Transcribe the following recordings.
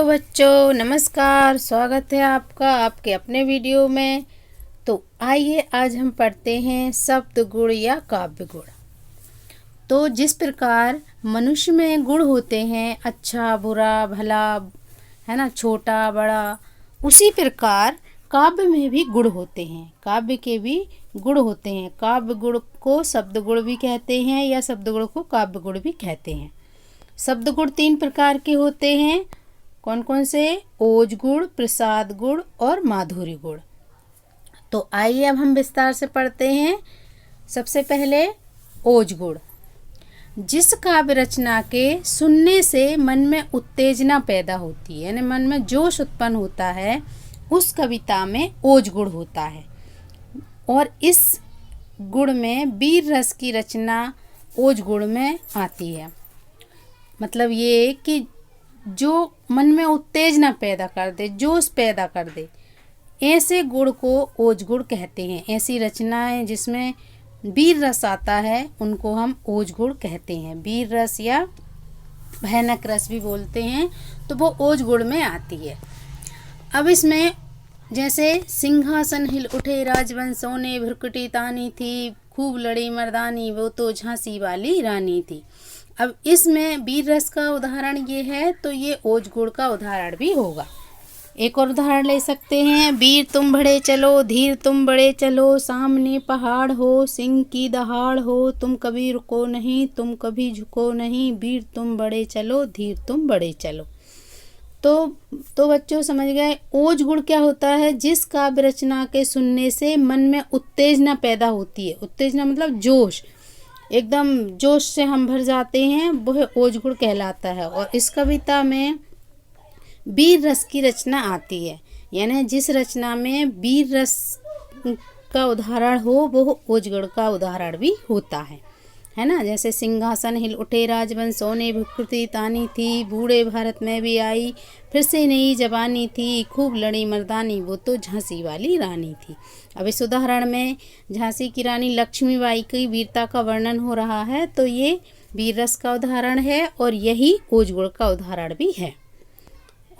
बच्चों, नमस्कार। स्वागत है आपका आपके अपने वीडियो में। तो आइए आज हम पढ़ते हैं शब्द गुण या काव्य गुण। तो जिस प्रकार मनुष्य में गुण होते हैं, अच्छा बुरा भला, है ना, छोटा बड़ा, उसी प्रकार काव्य में भी गुण होते हैं। काव्य के भी गुण होते हैं। काव्य गुण को शब्द गुण भी कहते हैं या शब्द गुण को काव्य गुण भी कहते हैं। शब्द गुण 3 प्रकार के होते हैं। कौन कौन से? ओज गुण, प्रसाद गुण और माधुर्य गुण। तो आइए अब हम विस्तार से पढ़ते हैं। सबसे पहले ओज गुण। जिस काव्य रचना के सुनने से मन में उत्तेजना पैदा होती है, यानी मन में जोश उत्पन्न होता है, उस कविता में ओज गुण होता है। और इस गुण में वीर रस की रचना ओज गुण में आती है। मतलब ये कि जो मन में उत्तेजना पैदा कर दे, जोश पैदा कर दे, ऐसे गुण को ओज गुण कहते हैं। ऐसी रचनाएं जिसमें वीर रस आता है उनको हम ओज गुण कहते हैं। वीर रस या भयानक रस भी बोलते हैं, तो वो ओज गुण में आती है। अब इसमें जैसे सिंहासन हिल उठे राजवंशों ने, भ्रुकुटी तानी थी, खूब लड़ी मर्दानी, वो तो झांसी वाली रानी थी। अब इसमें वीर रस का उदाहरण ये है, तो ये ओज गुण का उदाहरण भी होगा। एक और उदाहरण ले सकते हैं। वीर तुम बड़े चलो, धीर तुम बड़े चलो, सामने पहाड़ हो, सिंह की दहाड़ हो, तुम कभी रुको नहीं, तुम कभी झुको नहीं, वीर तुम बड़े चलो, धीर तुम बड़े चलो। तो बच्चों समझ गए ओज गुण क्या होता है? जिस काव्य रचना के सुनने से मन में उत्तेजना पैदा होती है। उत्तेजना मतलब जोश, एकदम जोश से हम भर जाते हैं, वह ओज गुण कहलाता है। और इस कविता में वीर रस की रचना आती है, यानी जिस रचना में वीर रस का उदाहरण हो वो ओज गुण का उदाहरण भी होता है ना। जैसे सिंहासन हिल उठे राजवंशों ने, भ्रुकुटी तानी थी, बूढ़े भारत में भी आई, फिर से नई जवानी थी, खूब लड़ी मर्दानी, वो तो झांसी वाली रानी थी। अब इस उदाहरण में झांसी की रानी लक्ष्मीबाई की वीरता का वर्णन हो रहा है, तो ये वीर रस का उदाहरण है और यही ओज गुण का उदाहरण भी है।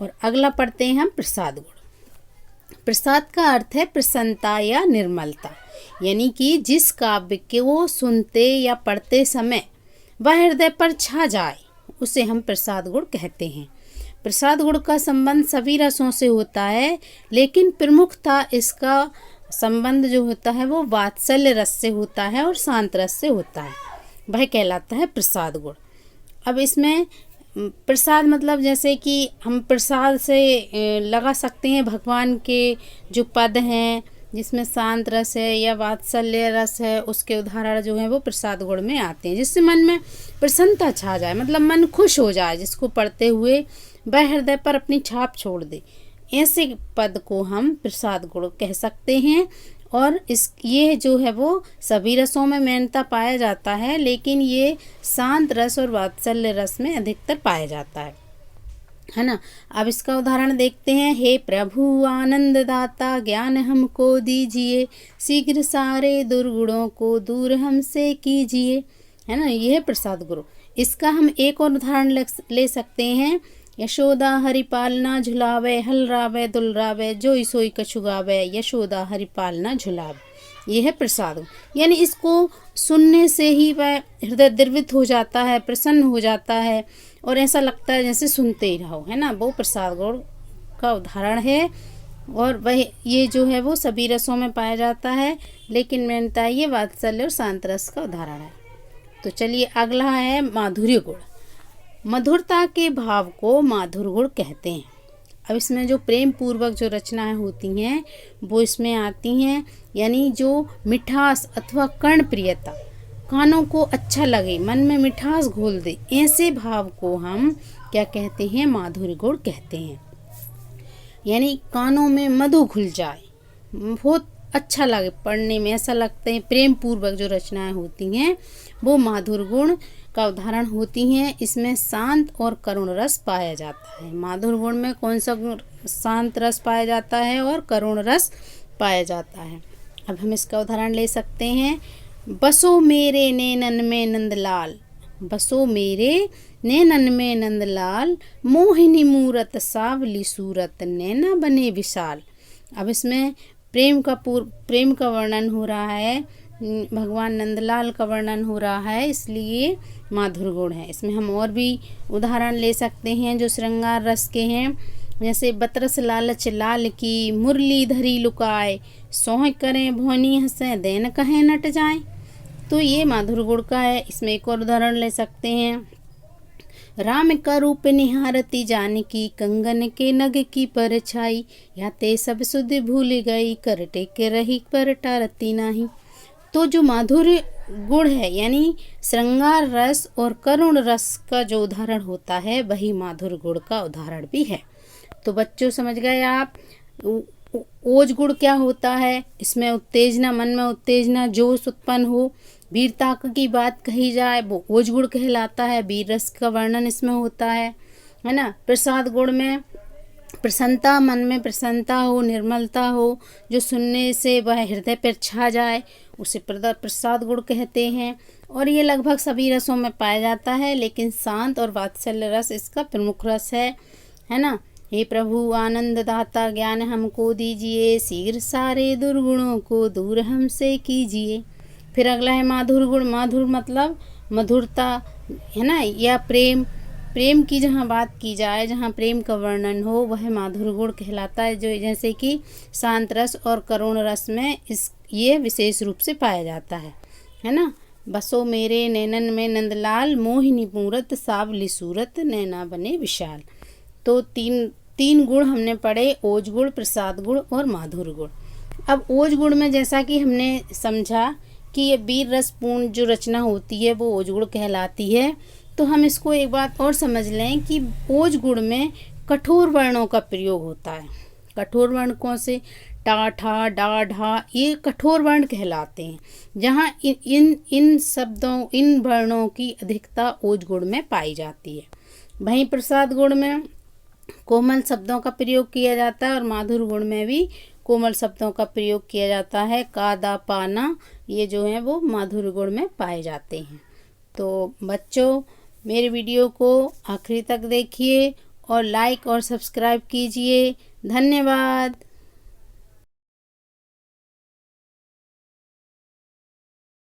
और अगला पढ़ते हैं हम प्रसाद गुण। प्रसाद का अर्थ है प्रसन्नता या निर्मलता, यानी कि जिस काव्य के वो सुनते या पढ़ते समय वह हृदय पर छा जाए, उसे हम प्रसाद गुण कहते हैं। प्रसाद गुण का संबंध सभी रसों से होता है, लेकिन प्रमुखता इसका संबंध जो होता है वो वात्सल्य रस से होता है और शांत रस से होता है। वह कहलाता है प्रसाद गुण। अब इसमें प्रसाद मतलब जैसे कि हम प्रसाद से लगा सकते हैं भगवान के जो पद हैं, जिसमें शांत रस है या वात्सल्य रस है, उसके उदाहरण जो हैं वो प्रसाद गुण में आते हैं। जिससे मन में प्रसन्नता छा जाए, मतलब मन खुश हो जाए, जिसको पढ़ते हुए वह हृदय पर अपनी छाप छोड़ दे, ऐसे पद को हम प्रसाद गुण कह सकते हैं। और ये जो है वो सभी रसों में मेनता पाया जाता है, लेकिन ये शांत रस और वात्सल्य रस में अधिकतर पाया जाता है ना। अब इसका उदाहरण देखते हैं। हे प्रभु आनंद दाता, ज्ञान हमको दीजिए, शीघ्र सारे दुर्गुणों को दूर हमसे कीजिए, है ना। यह है प्रसाद गुण। इसका हम एक और उदाहरण ले सकते हैं। यशोदा हरि पालना झुलावे, हलरावे दुलरावे, जोई सोई कछु गावे, यशोदा हरि पालना झुलावे। यह है प्रसाद, यानी इसको सुनने से ही वह हृदय द्रवित हो जाता है, प्रसन्न हो जाता है और ऐसा लगता है जैसे सुनते ही रहो, है ना। वो प्रसाद गुण का उदाहरण है। और वह ये जो है वो सभी रसों में पाया जाता है, लेकिन मेनता ये वात्सल्य और शांत रस का उदाहरण है। तो चलिए अगला है माधुर्य गुण। मधुरता के भाव को माधुर्य गुण कहते हैं। अब इसमें जो प्रेम पूर्वक जो रचनाएं होती हैं वो इसमें आती हैं, यानी जो मिठास अथवा कर्ण प्रियता, कानों को अच्छा लगे, मन में मिठास घोल दे, ऐसे भाव को हम क्या कहते हैं? माधुर्य गुण कहते हैं। यानी कानों में मधु घुल जाए, बहुत अच्छा लगे पढ़ने में, ऐसा लगता है। प्रेम पूर्वक जो रचनाएं होती हैं वो माधुर्य गुण का उदाहरण होती हैं। इसमें शांत और करुण रस पाया जाता है। माधुर्य गुण में कौन सा शांत रस पाया जाता है और करुण रस पाया जाता है। अब हम इसका उदाहरण ले सकते हैं। बसो मेरे नैनन में नंदलाल, बसो मेरे नैनन में नंदलाल, मोहिनी मूरत सावली सूरत, नैना बने विशाल। अब इसमें प्रेम का वर्णन हो रहा है, भगवान नंदलाल का वर्णन हो रहा है, इसलिए माधुर गुण है। इसमें हम और भी उदाहरण ले सकते हैं जो श्रृंगार रस के हैं, जैसे बतरस लालच लाल की, मुरली धरी लुकाए, सोह करें भोनी हंसे, देन कहें नट जाए। तो ये माधुर गुण का है। इसमें एक और उदाहरण ले सकते हैं, राम का रूप निहारती जानकी, कंगन के नग की परछाई, या ते सब सुध भूल गई, कर टेके रही पर टारती नाही। तो जो माधुर्य गुण है यानी श्रृंगार रस और करुण रस का जो उदाहरण होता है वही माधुर गुण का उदाहरण भी है। तो बच्चों समझ गए आप। ओज गुण क्या होता है? इसमें उत्तेजना, मन में उत्तेजना, जोश उत्पन्न हो, वीरता की बात कही जाए, वो ओज गुण कहलाता है। वीर रस का वर्णन इसमें होता है ना। प्रसाद गुण में प्रसन्नता, मन में प्रसन्नता हो, निर्मलता हो, जो सुनने से वह हृदय पर छा जाए, उसे प्रसाद गुण कहते हैं। और ये लगभग सभी रसों में पाया जाता है, लेकिन शांत और वात्सल्य रस इसका प्रमुख रस है ना। हे प्रभु आनंद दाता, ज्ञान हमको दीजिए, शीघ्र सारे दुर्गुणों को दूर हमसे कीजिए। फिर अगला है माधुर गुण। माधुर मतलब मधुरता, है ना, या प्रेम की जहाँ बात की जाए, जहाँ प्रेम का वर्णन हो, वह माधुर गुण कहलाता है। जो जैसे कि शांत रस और करुण रस में ये विशेष रूप से पाया जाता है ना। बसो मेरे नैनन में नंदलाल, मोहिनी मूरत सावली सूरत, नैना बने विशाल। तो तीन गुण हमने पढ़े, ओज गुण, प्रसाद गुण और माधुर गुण। अब ओज गुण में जैसा कि हमने समझा कि ये वीर रस पूर्ण जो रचना होती है वो ओज गुण कहलाती है। तो हम इसको एक बात और समझ लें कि ओज गुण में कठोर वर्णों का प्रयोग होता है। कठोर वर्ण कौन से? टा, ठा, डा, ढा, ये कठोर वर्ण कहलाते हैं, जहाँ इन शब्दों, इन वर्णों की अधिकता ओज गुण में पाई जाती है। वहीं प्रसाद गुण में कोमल शब्दों का प्रयोग किया जाता है और माधुर गुण में भी कोमल शब्दों का प्रयोग किया जाता है। का, दा, पाना, ये जो है वो माधुर गुण में पाए जाते हैं। तो बच्चों मेरे वीडियो को आखिरी तक देखिए और लाइक और सब्सक्राइब कीजिए। धन्यवाद।